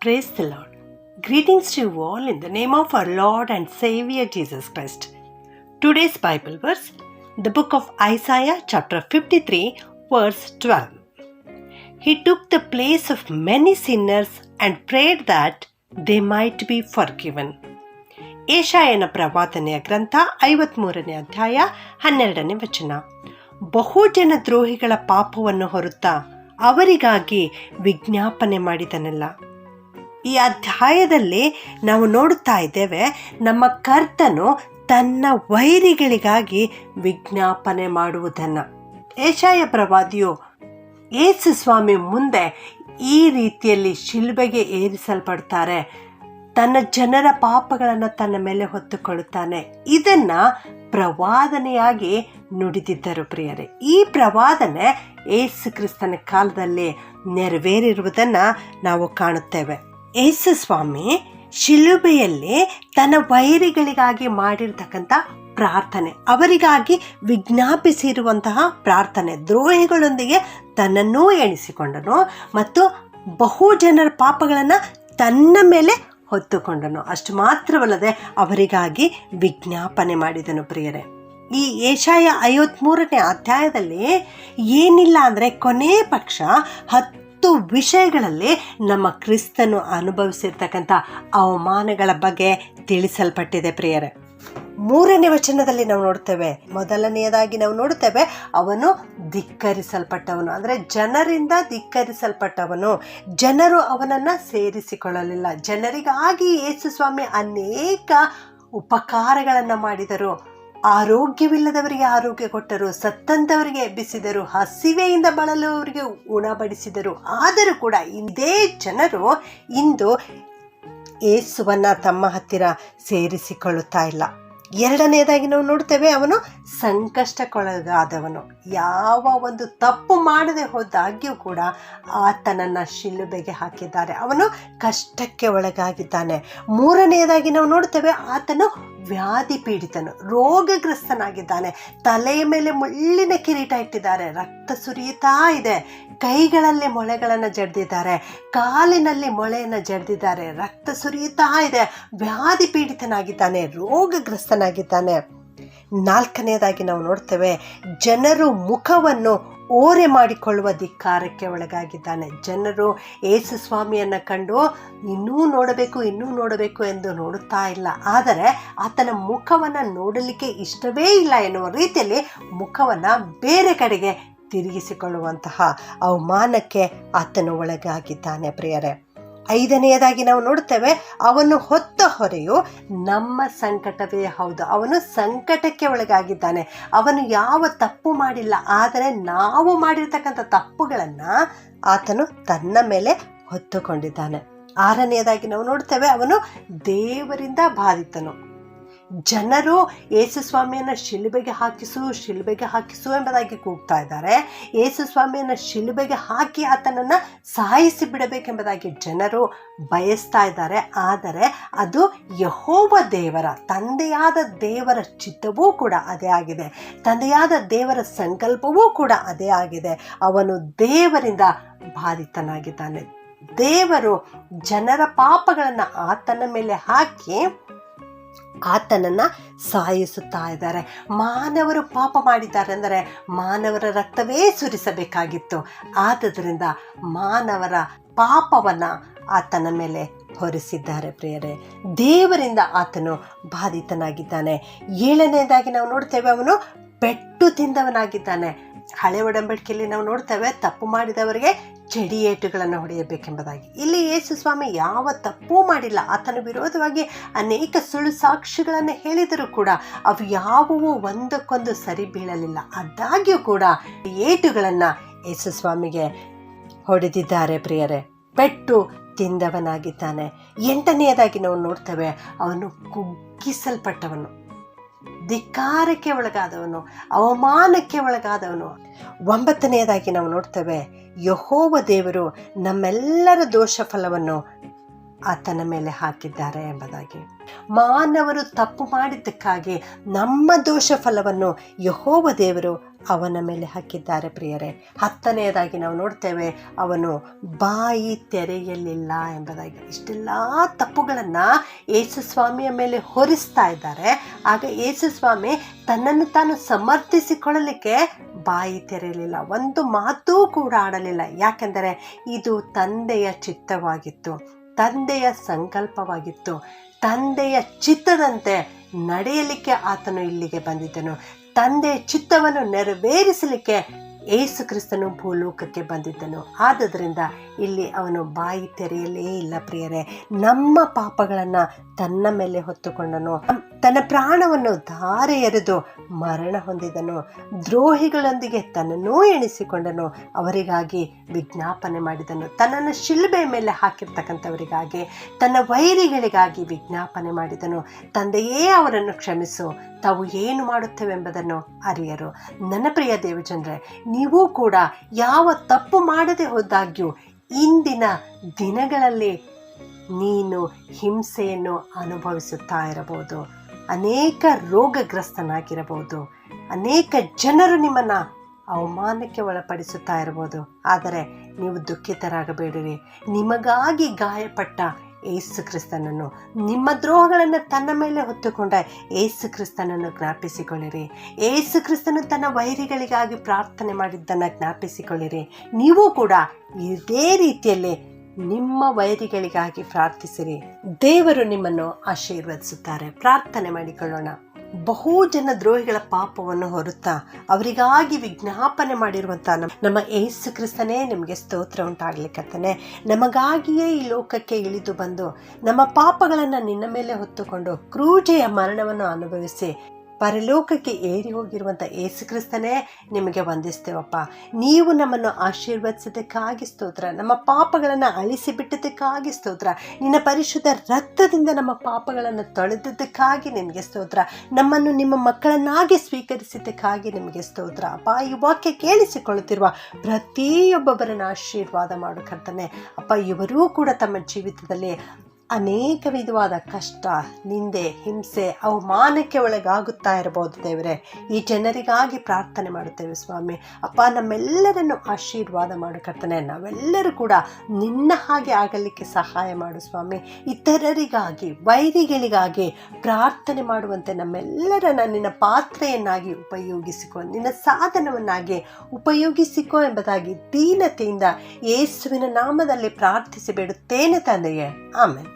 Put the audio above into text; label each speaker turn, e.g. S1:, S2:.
S1: Praise the Lord. Greetings to you all in the name of our Lord and Savior Jesus Christ. Today's Bible verse, the book of Isaiah chapter 53 verse 12. He took the place of many sinners and prayed that they might be forgiven. ಏಷಾಯನ ಪ್ರವಾದನೆಯ ಗ್ರಂಥ 53ನೇ ಅಧ್ಯಾಯ 12ನೇ ವಚನ. ಬಹುಜನ ದ್ರೋಹಿಗಳ ಪಾಪವನ್ನು ಹೊರುತ್ತಾ ಅವರಿಗಾಗಿ ವಿಜ್ಞಾಪನೆ ಮಾಡಿದನಲ್ಲ. ಈ ಅಧ್ಯಾಯದಲ್ಲಿ ನಾವು ನೋಡುತ್ತಾ ಇದ್ದೇವೆ, ನಮ್ಮ ಕರ್ತನು ತನ್ನ ವೈರಿಗಳಿಗಾಗಿ ವಿಜ್ಞಾಪನೆ ಮಾಡುವುದನ್ನು. ಏಷಾಯ ಪ್ರವಾದಿಯು ಯೇಸು ಸ್ವಾಮಿ ಮುಂದೆ ಈ ರೀತಿಯಲ್ಲಿ ಶಿಲುಬೆಗೆ ಏರಿಸಲ್ಪಡ್ತಾರೆ, ತನ್ನ ಜನರ ಪಾಪಗಳನ್ನು ತನ್ನ ಮೇಲೆ ಹೊತ್ತುಕೊಳ್ಳುತ್ತಾನೆ. ಇದನ್ನ ಪ್ರವಾದನೆಯಾಗಿ ನುಡಿದಿದ್ದರು ಪ್ರಿಯರೇ. ಈ ಪ್ರವಾದನೆ ಯೇಸು ಕ್ರಿಸ್ತನ ಕಾಲದಲ್ಲಿ ನೆರವೇರಿರುವುದನ್ನು ನಾವು ಕಾಣುತ್ತೇವೆ. ಯೇಸು ಸ್ವಾಮಿ ಶಿಲುಬೆಯಲ್ಲಿ ತನ್ನ ವೈರಿಗಳಿಗಾಗಿ ಮಾಡಿರ್ತಕ್ಕಂಥ ಪ್ರಾರ್ಥನೆ, ಅವರಿಗಾಗಿ ವಿಜ್ಞಾಪಿಸಿರುವಂತಹ ಪ್ರಾರ್ಥನೆ, ದ್ರೋಹಿಗಳೊಂದಿಗೆ ತನ್ನನ್ನೂ ಎಣಿಸಿಕೊಂಡನು ಮತ್ತು ಬಹು ಜನರ ಪಾಪಗಳನ್ನು ತನ್ನ ಮೇಲೆ ಹೊತ್ತುಕೊಂಡನು. ಅಷ್ಟು ಮಾತ್ರವಲ್ಲದೆ ಅವರಿಗಾಗಿ ವಿಜ್ಞಾಪನೆ ಮಾಡಿದನು ಪ್ರಿಯರೇ. ಈ ಏಷಾಯ 53ನೇ ಅಧ್ಯಾಯದಲ್ಲಿ ಏನಿಲ್ಲ ಅಂದರೆ ಕೊನೆಯ ಪಕ್ಷ 10 ವಿಷಯಗಳಲ್ಲಿ ನಮ್ಮ ಕ್ರಿಸ್ತನು ಅನುಭವಿಸಿರ್ತಕ್ಕಂಥ ಅವಮಾನಗಳ ಬಗ್ಗೆ ತಿಳಿಸಲ್ಪಟ್ಟಿದೆ ಪ್ರಿಯರೇ. 3ನೇ ವಚನದಲ್ಲಿ ನಾವು ನೋಡ್ತೇವೆ, ಮೊದಲನೆಯದಾಗಿ ನಾವು ನೋಡುತ್ತೇವೆ, ಅವನು ಧಿಕ್ಕರಿಸಲ್ಪಟ್ಟವನು, ಅಂದರೆ ಜನರಿಂದ ಧಿಕ್ಕರಿಸಲ್ಪಟ್ಟವನು. ಜನರು ಅವನನ್ನು ಸೇರಿಸಿಕೊಳ್ಳಲಿಲ್ಲ. ಜನರಿಗಾಗಿ ಯೇಸು ಸ್ವಾಮಿ ಅನೇಕ ಉಪಕಾರಗಳನ್ನು ಮಾಡಿದರು. ಆರೋಗ್ಯವಿಲ್ಲದವರಿಗೆ ಆರೋಗ್ಯ ಕೊಟ್ಟರು, ಸತ್ತಂತವರಿಗೆ ಎಬ್ಬಿಸಿದರು, ಹಸಿವೆಯಿಂದ ಬಳಲುವವರಿಗೆ ಉಣಬಡಿಸಿದರು. ಆದರೂ ಕೂಡ ಇದೇ ಜನರು ಇಂದು ಯೇಸುವನ್ನು ತಮ್ಮ ಹತ್ತಿರ ಸೇರಿಸಿಕೊಳ್ಳುತ್ತಾ ಇಲ್ಲ. ಎರಡನೆಯದಾಗಿ ನಾವು ನೋಡ್ತೇವೆ, ಅವನು ಸಂಕಷ್ಟಕ್ಕೊಳಗಾದವನು. ಯಾವ ಒಂದು ತಪ್ಪು ಮಾಡದೆ ಹೋದಾಗ್ಯೂ ಕೂಡ ಆತನನ್ನು ಶಿಲುಬೆಗೆ ಹಾಕಿದ್ದಾರೆ. ಅವನು ಕಷ್ಟಕ್ಕೆ ಒಳಗಾಗಿದ್ದಾನೆ. ಮೂರನೆಯದಾಗಿ ನಾವು ನೋಡ್ತೇವೆ, ಆತನು ವ್ಯಾಧಿ ಪೀಡಿತನು, ರೋಗಗ್ರಸ್ತನಾಗಿದ್ದಾನೆ. ತಲೆಯ ಮೇಲೆ ಮುಳ್ಳಿನ ಕಿರೀಟ ಇಟ್ಟಿದ್ದಾರೆ, ರಕ್ತ ಸುರಿಯುತ್ತಾ ಇದೆ. ಕೈಗಳಲ್ಲಿ ಮೊಳೆಗಳನ್ನು ಜಡ್ದಿದ್ದಾರೆ, ಕಾಲಿನಲ್ಲಿ ಮೊಳೆಯನ್ನು ಜಡ್ದಿದ್ದಾರೆ, ರಕ್ತ ಸುರಿಯುತ್ತಾ ಇದೆ. ವ್ಯಾಧಿ ಪೀಡಿತನಾಗಿದ್ದಾನೆ, ರೋಗಗ್ರಸ್ತನಾಗಿದ್ದಾನೆ. ನಾಲ್ಕನೆಯದಾಗಿ ನಾವು ನೋಡ್ತೇವೆ, ಜನರು ಮುಖವನ್ನು ಓರೆ ಮಾಡಿಕೊಳ್ಳುವ ಧಿಕ್ಕಾರಕ್ಕೆ ಒಳಗಾಗಿದ್ದಾನೆ. ಜನರು ಯೇಸು ಸ್ವಾಮಿಯನ್ನು ಕಂಡು ಇನ್ನೂ ನೋಡಬೇಕು ಎಂದು ನೋಡುತ್ತಾ ಇಲ್ಲ. ಆದರೆ ಆತನ ಮುಖವನ್ನು ನೋಡಲಿಕ್ಕೆ ಇಷ್ಟವೇ ಇಲ್ಲ ಎನ್ನುವ ರೀತಿಯಲ್ಲಿ ಮುಖವನ್ನು ಬೇರೆ ಕಡೆಗೆ ತಿರುಗಿಸಿಕೊಳ್ಳುವಂತಹ ಅವಮಾನಕ್ಕೆ ಆತನು ಒಳಗಾಗಿದ್ದಾನೆ ಪ್ರಿಯರೇ. ಐದನೆಯದಾಗಿ ನಾವು ನೋಡ್ತೇವೆ, ಅವನು ಹೊತ್ತ ಹೊರೆಯು ನಮ್ಮ ಸಂಕಟವೇ ಹೌದು. ಅವನು ಸಂಕಟಕ್ಕೆ ಒಳಗಾಗಿದ್ದಾನೆ. ಅವನು ಯಾವ ತಪ್ಪು ಮಾಡಿಲ್ಲ, ಆದರೆ ನಾವು ಮಾಡಿರ್ತಕ್ಕಂಥ ತಪ್ಪುಗಳನ್ನು ಆತನು ತನ್ನ ಮೇಲೆ ಹೊತ್ತುಕೊಂಡಿದ್ದಾನೆ. ಆರನೆಯದಾಗಿ ನಾವು ನೋಡ್ತೇವೆ, ಅವನು ದೇವರಿಂದ ಬಾಧಿತನು. ಜನರು ಯೇಸು ಸ್ವಾಮಿಯನ್ನು ಶಿಲುಬೆಗೆ ಹಾಕಿಸು ಎಂಬುದಾಗಿ ಕೂಗ್ತಾ ಇದ್ದಾರೆ. ಯೇಸು ಸ್ವಾಮಿಯನ್ನು ಶಿಲುಬೆಗೆ ಹಾಕಿ ಆತನನ್ನು ಸಾಯಿಸಿ ಬಿಡಬೇಕೆಂಬುದಾಗಿ ಜನರು ಬಯಸ್ತಾ ಇದ್ದಾರೆ. ಆದರೆ ಅದು ಯೆಹೋವ ದೇವರ, ತಂದೆಯಾದ ದೇವರ ಚಿತ್ತವೂ ಕೂಡ ಅದೇ ಆಗಿದೆ, ತಂದೆಯಾದ ದೇವರ ಸಂಕಲ್ಪವೂ ಕೂಡ ಅದೇ ಆಗಿದೆ. ಅವನು ದೇವರಿಂದ ಬಾಧಿತನಾಗಿದ್ದಾನೆ. ದೇವರು ಜನರ ಪಾಪಗಳನ್ನು ಆತನ ಮೇಲೆ ಹಾಕಿ ಆತನನ್ನು ಸಾಯಿಸುತ್ತಾ ಇದ್ದಾರೆ. ಮಾನವರು ಪಾಪ ಮಾಡಿದ್ದಾರೆ ಅಂದರೆ ಮಾನವರ ರಕ್ತವೇ ಸುರಿಸಬೇಕಾಗಿತ್ತು. ಆದುದರಿಂದ ಮಾನವರ ಪಾಪವನ್ನು ಆತನ ಮೇಲೆ ಹೊರಿಸಿದ್ದಾರೆ ಪ್ರಿಯರೇ. ದೇವರಿಂದ ಆತನು ಬಾಧಿತನಾಗಿದ್ದಾನೆ. ಏಳನೆಯದಾಗಿ ನಾವು ನೋಡ್ತೇವೆ, ಅವನು ಪೆಟ್ಟು ತಿಂದವನಾಗಿದ್ದಾನೆ. ಹಳೆ ಒಡಂಬಡಿಕೆಯಲ್ಲಿ ನಾವು ನೋಡ್ತೇವೆ, ತಪ್ಪು ಮಾಡಿದವರಿಗೆ ಚಡಿಯೇಟುಗಳನ್ನು ಹೊಡೆಯಬೇಕೆಂಬುದಾಗಿ. ಇಲ್ಲಿ ಯೇಸು ಸ್ವಾಮಿ ಯಾವ ತಪ್ಪೂ ಮಾಡಿಲ್ಲ. ಆತನ ವಿರೋಧವಾಗಿ ಅನೇಕ ಸುಳ್ಳು ಸಾಕ್ಷಿಗಳನ್ನು ಹೇಳಿದರೂ ಕೂಡ ಅವು ಯಾವುವೂ ಒಂದಕ್ಕೊಂದು ಸರಿ ಬೀಳಲಿಲ್ಲ. ಆದಾಗ್ಯೂ ಕೂಡ ಏಟುಗಳನ್ನು ಯೇಸು ಸ್ವಾಮಿಗೆ ಹೊಡೆದಿದ್ದಾರೆ ಪ್ರಿಯರೇ. ಪೆಟ್ಟು ತಿಂದವನಾಗಿದ್ದಾನೆ. ಎಂಟನೆಯದಾಗಿ ನಾವು ನೋಡ್ತೇವೆ, ಅವನು ಕುಗ್ಗಿಸಲ್ಪಟ್ಟವನು, ಧಿಕ್ಕಾರಕ್ಕೆ ಒಳಗಾದವನು, ಅವಮಾನಕ್ಕೆ ಒಳಗಾದವನು. ಒಂಬತ್ತನೆಯದಾಗಿ ನಾವು ನೋಡ್ತೇವೆ, ಯೆಹೋವ ದೇವರು ನಮ್ಮೆಲ್ಲರ ದೋಷ ಫಲವನ್ನು ಆತನ ಮೇಲೆ ಹಾಕಿದ್ದಾರೆ ಎಂಬುದಾಗಿ. ಮಾನವರು ತಪ್ಪು ಮಾಡಿದ್ದಕ್ಕಾಗಿ ನಮ್ಮ ದೋಷ ಫಲವನ್ನು ಯೆಹೋವ ದೇವರು ಅವನ ಮೇಲೆ ಹಾಕಿದ್ದಾರೆ ಪ್ರಿಯರೇ. 10ನೇದಾಗಿ ನಾವು ನೋಡ್ತೇವೆ, ಅವನು ಬಾಯಿ ತೆರೆಯಲಿಲ್ಲ ಎಂಬುದಾಗಿ. ಇಷ್ಟೆಲ್ಲ ತಪ್ಪುಗಳನ್ನು ಯೇಸುಸ್ವಾಮಿಯ ಮೇಲೆ ಹೊರಿಸ್ತಾ ಇದ್ದಾರೆ. ಆಗ ಯೇಸುಸ್ವಾಮಿ ತನ್ನನ್ನು ತಾನು ಸಮರ್ಥಿಸಿಕೊಳ್ಳಲಿಕ್ಕೆ ಬಾಯಿ ತೆರೆಯಲಿಲ್ಲ, ಒಂದು ಮಾತೂ ಕೂಡ ಆಡಲಿಲ್ಲ. ಯಾಕೆಂದರೆ ಇದು ತಂದೆಯ ಚಿತ್ತವಾಗಿತ್ತು, ತಂದೆಯ ಸಂಕಲ್ಪವಾಗಿತ್ತು. ತಂದೆಯ ಚಿತ್ತದಂತೆ ನಡೆಯಲಿಕ್ಕೆ ಆತನು ಇಲ್ಲಿಗೆ ಬಂದಿದ್ದನು. ತಂದೆಯ ಚಿತ್ತವನ್ನು ನೆರವೇರಿಸಲಿಕ್ಕೆ ಯೇಸು ಕ್ರಿಸ್ತನು ಭೂಲೋಕಕ್ಕೆ ಬಂದಿದ್ದನು. ಆದುದರಿಂದ ಇಲ್ಲಿ ಅವನು ಬಾಯಿ ತೆರೆಯಲೇ ಇಲ್ಲ ಪ್ರಿಯರೇ. ನಮ್ಮ ಪಾಪಗಳನ್ನು ತನ್ನ ಮೇಲೆ ಹೊತ್ತುಕೊಂಡನು, ತನ್ನ ಪ್ರಾಣವನ್ನು ಧಾರೆ ಎರೆದು ಮರಣ ಹೊಂದಿದನು. ದ್ರೋಹಿಗಳೊಂದಿಗೆ ತನ್ನನ್ನೂ ಎಣಿಸಿಕೊಂಡನು, ಅವರಿಗಾಗಿ ವಿಜ್ಞಾಪನೆ ಮಾಡಿದನು. ತನ್ನನ್ನು ಶಿಲುಬೆಯ ಮೇಲೆ ಹಾಕಿರ್ತಕ್ಕಂಥವರಿಗಾಗಿ, ತನ್ನ ವೈರಿಗಳಿಗಾಗಿ ವಿಜ್ಞಾಪನೆ ಮಾಡಿದನು. ತಂದೆಯೇ ಅವರನ್ನು ಕ್ಷಮಿಸು, ತಾವು ಏನು ಮಾಡುತ್ತೇವೆಂಬುದನ್ನು ಅರಿಯರು. ನನ್ನ ಪ್ರಿಯ ದೇವಜನರೇ, ನೀವು ಕೂಡ ಯಾವ ತಪ್ಪು ಮಾಡದೆ ಹೋದಾಗ್ಯೂ ಇಂದಿನ ದಿನಗಳಲ್ಲಿ ನೀನು ಹಿಂಸೆಯನ್ನು ಅನುಭವಿಸುತ್ತಾ ಇರಬಹುದು, ಅನೇಕ ರೋಗಗ್ರಸ್ತನಾಗಿರಬಹುದು, ಅನೇಕ ಜನರು ನಿಮ್ಮನ್ನು ಅವಮಾನಕ್ಕೆ ಒಳಪಡಿಸುತ್ತಾ ಇರಬಹುದು. ಆದರೆ ನೀವು ದುಃಖಿತರಾಗಬೇಡಿರಿ. ನಿಮಗಾಗಿ ಗಾಯಪಟ್ಟ ಯೇಸು ಕ್ರಿಸ್ತನನ್ನು, ನಿಮ್ಮ ದ್ರೋಹಗಳನ್ನು ತನ್ನ ಮೇಲೆ ಹೊತ್ತುಕೊಂಡ ಯೇಸು ಕ್ರಿಸ್ತನನ್ನು ಜ್ಞಾಪಿಸಿಕೊಳ್ಳಿರಿ. ಯೇಸು ಕ್ರಿಸ್ತನು ತನ್ನ ವೈರಿಗಳಿಗಾಗಿ ಪ್ರಾರ್ಥನೆ ಮಾಡಿದ್ದನ್ನು ಜ್ಞಾಪಿಸಿಕೊಳ್ಳಿರಿ. ನೀವು ಕೂಡ ಇದೇ ರೀತಿಯಲ್ಲಿ ನಿಮ್ಮ ವೈರಿಗಳಿಗಾಗಿ ಪ್ರಾರ್ಥಿಸಿರಿ. ದೇವರು ನಿಮ್ಮನ್ನು ಆಶೀರ್ವದಿಸುತ್ತಾರೆ. ಪ್ರಾರ್ಥನೆ ಮಾಡಿಕೊಳ್ಳೋಣ. ಬಹು ಜನ ದ್ರೋಹಿಗಳ ಪಾಪವನ್ನು ಹೊರುತ್ತಾ ಅವರಿಗಾಗಿ ವಿಜ್ಞಾಪನೆ ಮಾಡಿರುವಂಥ ನಮ್ಮ ಯೇಸು ಕ್ರಿಸ್ತನೇ ನಿಮಗೆ ಸ್ತೋತ್ರ ಉಂಟಾಗಲಿಕ್ಕತ್ತಾನೆ. ನಮಗಾಗಿಯೇ ಈ ಲೋಕಕ್ಕೆ ಇಳಿದು ಬಂದು ನಮ್ಮ ಪಾಪಗಳನ್ನು ನಿನ್ನ ಮೇಲೆ ಹೊತ್ತುಕೊಂಡು ಕ್ರೂಜೆಯ ಮರಣವನ್ನು ಅನುಭವಿಸಿ ಪರಲೋಕಕ್ಕೆ ಏರಿ ಹೋಗಿರುವಂಥ ಯೇಸು ಕ್ರಿಸ್ತನೇ ನಿಮಗೆ ವಂದಿಸ್ತೇವಪ್ಪ. ನೀವು ನಮ್ಮನ್ನು ಆಶೀರ್ವದಿಸಿದ್ದಕ್ಕಾಗಿ ಸ್ತೋತ್ರ, ನಮ್ಮ ಪಾಪಗಳನ್ನು ಅಳಿಸಿಬಿಟ್ಟದಕ್ಕಾಗಿ ಸ್ತೋತ್ರ, ನಿನ್ನ ಪರಿಶುದ್ಧ ರಕ್ತದಿಂದ ನಮ್ಮ ಪಾಪಗಳನ್ನು ತೊಳೆದದ್ದಕ್ಕಾಗಿ ನಿನಗೆ ಸ್ತೋತ್ರ, ನಮ್ಮನ್ನು ನಿಮ್ಮ ಮಕ್ಕಳನ್ನಾಗಿ ಸ್ವೀಕರಿಸಿದ್ದಕ್ಕಾಗಿ ನಿಮಗೆ ಸ್ತೋತ್ರ. ಅಪ್ಪ, ಈ ವಾಕ್ಯ ಕೇಳಿಸಿಕೊಳ್ಳುತ್ತಿರುವ ಪ್ರತಿಯೊಬ್ಬೊಬ್ಬರನ್ನು ಆಶೀರ್ವಾದ ಮಾಡು ಕರ್ತನೆ. ಅಪ್ಪ, ಇವರೂ ಕೂಡ ತಮ್ಮ ಜೀವಿತದಲ್ಲಿ ಅನೇಕ ವಿಧವಾದ ಕಷ್ಟ, ನಿಂದೆ, ಹಿಂಸೆ, ಅವಮಾನಕ್ಕೆ ಒಳಗಾಗುತ್ತಾ ಇರಬಹುದು ದೇವರೇ. ಈ ಜನರಿಗಾಗಿ ಪ್ರಾರ್ಥನೆ ಮಾಡುತ್ತೇವೆ ಸ್ವಾಮಿ. ಅಪ್ಪ, ನಮ್ಮೆಲ್ಲರನ್ನು ಆಶೀರ್ವಾದ ಮಾಡು ಕರ್ತನೆ. ನಾವೆಲ್ಲರೂ ಕೂಡ ನಿನ್ನ ಹಾಗೆ ಆಗಲಿಕ್ಕೆ ಸಹಾಯ ಮಾಡು ಸ್ವಾಮಿ. ಇತರರಿಗಾಗಿ, ವೈರಿಗಳಿಗಾಗಿ ಪ್ರಾರ್ಥನೆ ಮಾಡುವಂತೆ ನಮ್ಮೆಲ್ಲರನ್ನ ನಿನ್ನ ಪಾತ್ರೆಯನ್ನಾಗಿ ಉಪಯೋಗಿಸಿಕೊ, ನಿನ್ನ ಸಾಧನವನ್ನಾಗಿ ಉಪಯೋಗಿಸಿಕೊ ಎಂಬುದಾಗಿ ದೀನತೆಯಿಂದ ಯೇಸುವಿನ ನಾಮದಲ್ಲಿ ಪ್ರಾರ್ಥಿಸಿ ಬೇಡುತ್ತೇನೆ ತಂದೆಯೇ. ಆಮೆನ್.